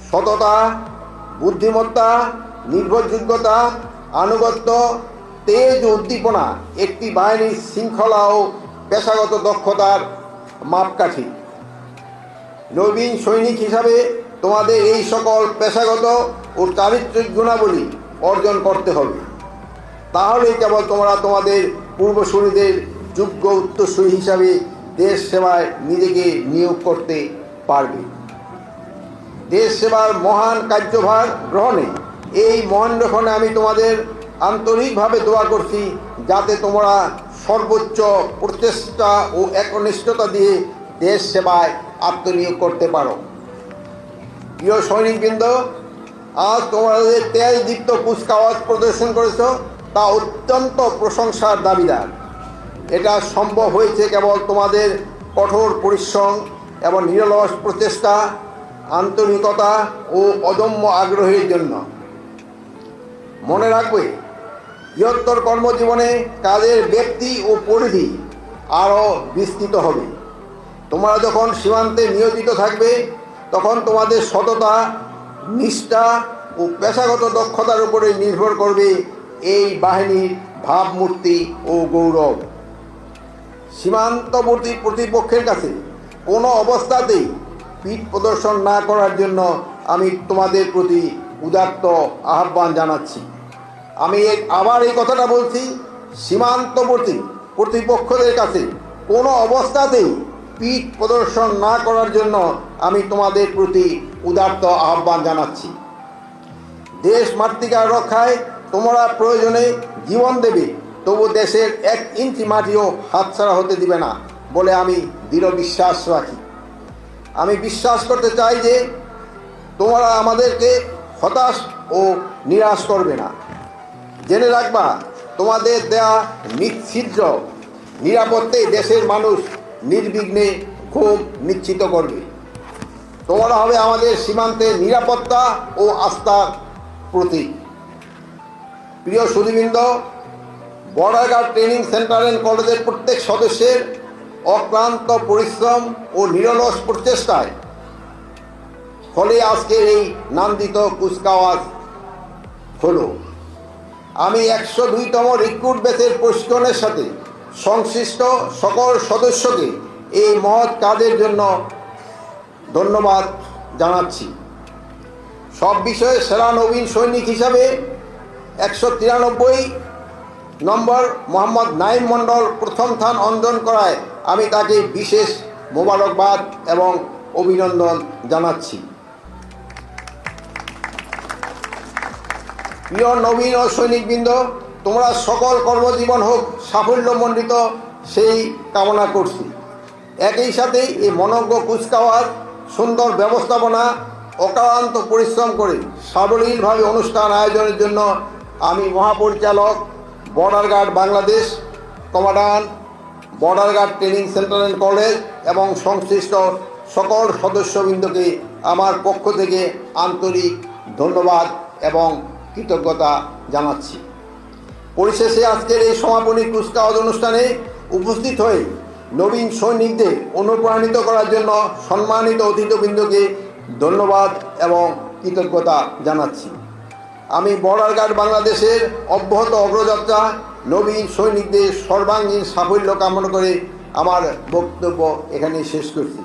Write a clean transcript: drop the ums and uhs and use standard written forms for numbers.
সততা, বুদ্ধিমত্তা, নির্ভরযোগ্যতা, আনুগত্য, তেজ ও উদ্দীপনা একটি বাহিনীর শৃঙ্খলা ও পেশাগত দক্ষতার মাপকাঠি। নবীন সৈনিক হিসাবে তোমাদের এই সকল পেশাগত ও চারিত্রিক গুণাবলী অর্জন করতে হবে। তাহলেই কেবল তোমরা তোমাদের পূর্বসূরীদের যোগ্য উত্তরসূরি হিসাবে দেশ সেবায় নিজেকে নিয়োগ করতে পারবে। দেশ সেবার মহান কার্যভার গ্রহণে এই মহেন্দ্রক্ষণে আমি তোমাদের আন্তরিকভাবে দোয়া করছি, যাতে তোমরা সর্বোচ্চ প্রচেষ্টা ও একনিষ্ঠতা দিয়ে দেশ সেবায় আত্মনিয়োগ করতে পারো। প্রিয় সৈনিকবৃন্দ, আজ তোমাদের তেজদীপ্ত কুচকাওয়াজ প্রদর্শন করেছ, তা অত্যন্ত প্রশংসার দাবিদার। এটা সম্ভব হয়েছে কেবল তোমাদের কঠোর পরিশ্রম এবং নিরলস প্রচেষ্টা, আন্তরিকতা ও অদম্য আগ্রহের জন্য। মনে রাখবে, বৃহত্তর কর্মজীবনে কাজের ব্যক্তি ও পরিধি আরও বিস্তৃত হবে। তোমরা যখন সীমান্তে নিয়োজিত থাকবে, তখন তোমাদের সততা, নিষ্ঠা ও পেশাগত দক্ষতার উপরে নির্ভর করবে এই বাহিনীর ভাবমূর্তি ও গৌরব। সীমান্তবর্তী প্রতিপক্ষের কাছে কোনো অবস্থাতেই পিঠ প্রদর্শন না করার জন্য আমি তোমাদের প্রতি উদাত্ত আহ্বান জানাচ্ছি। আমি আবার এই কথাটা বলছি, সীমান্তবর্তী প্রতিপক্ষদের কাছে কোনো অবস্থাতেই পিঠ প্রদর্শন না করার জন্য আমি তোমাদের প্রতি উদাত্ত আহ্বান জানাচ্ছি। দেশ মাতৃকার রক্ষায় তোমরা প্রয়োজনে জীবন দেবে, তবু দেশের 1 ইঞ্চি মাটিও হাতছাড়া হতে দিবে না বলে আমি দৃঢ় বিশ্বাস রাখি। আমি বিশ্বাস করতে চাই যে তোমরা আমাদেরকে হতাশ ও নিরাশ করবে না। জেনে রাখবা, তোমাদের দেয়া নিশ্চিদ্র নিরাপত্তায় দেশের মানুষ নির্বিঘ্নে ঘুম নিশ্চিত করবে। তোমরা হবে আমাদের সীমান্তে নিরাপত্তা ও আস্থার প্রতীক। প্রিয় সুধীবৃন্দ, border guard training centre and কলেজের প্রত্যেক সদস্যের অক্লান্ত পরিশ্রম ও নিরলস প্রচেষ্টায় ফলে আজকের এই নান্দিত কুচকাওয়াজ হলো। আমি 102তম রিক্রুট ব্যাচের প্রশিক্ষণের সাথে সংশ্লিষ্ট সকল সদস্যকে এই মহৎ কাজের জন্য ধন্যবাদ জানাচ্ছি। সব বিষয়ে সেরা নবীন সৈনিক হিসাবে 193 নম্বর মোহাম্মদ নাইম মণ্ডল প্রথম স্থান অর্জন করায় আমি তাকে বিশেষ মোবারকবাদ এবং অভিনন্দন জানাচ্ছি। প্রিয় নবীন ও সৈনিকবৃন্দ, তোমরা সকল কর্মজীবন হোক সাফল্যমণ্ডিত, সেই কামনা করছি। একই সাথে এই মনোজ্ঞ কুচকাওয়াজ সুন্দর ব্যবস্থাপনা, অক্লান্ত পরিশ্রম করে সাবলীলভাবে অনুষ্ঠান আয়োজনের জন্য আমি মহাপরিচালক, border guard Bangladesh commandant, border guard training centre and college এবং সংশ্লিষ্ট সকল সদস্যবৃন্দকে আমার পক্ষ থেকে আন্তরিক ধন্যবাদ এবং কৃতজ্ঞতা জানাচ্ছি। পরিশেষে আজকের এই সমাপনী কুচকাওয়াজ অনুষ্ঠানে উপস্থিত হয়ে নবীন সৈনিকদের অনুপ্রাণিত করার জন্য সম্মানিত অতিথিবৃন্দকে ধন্যবাদ এবং কৃতজ্ঞতা জানাচ্ছি। আমি বর্ডার গার্ড বাংলাদেশের অব্যাহত অগ্রযাত্রা, নবীন সৈনিকদের সর্বাঙ্গীন সাফল্য কামনা করে আমার বক্তব্য এখানেই শেষ করছি।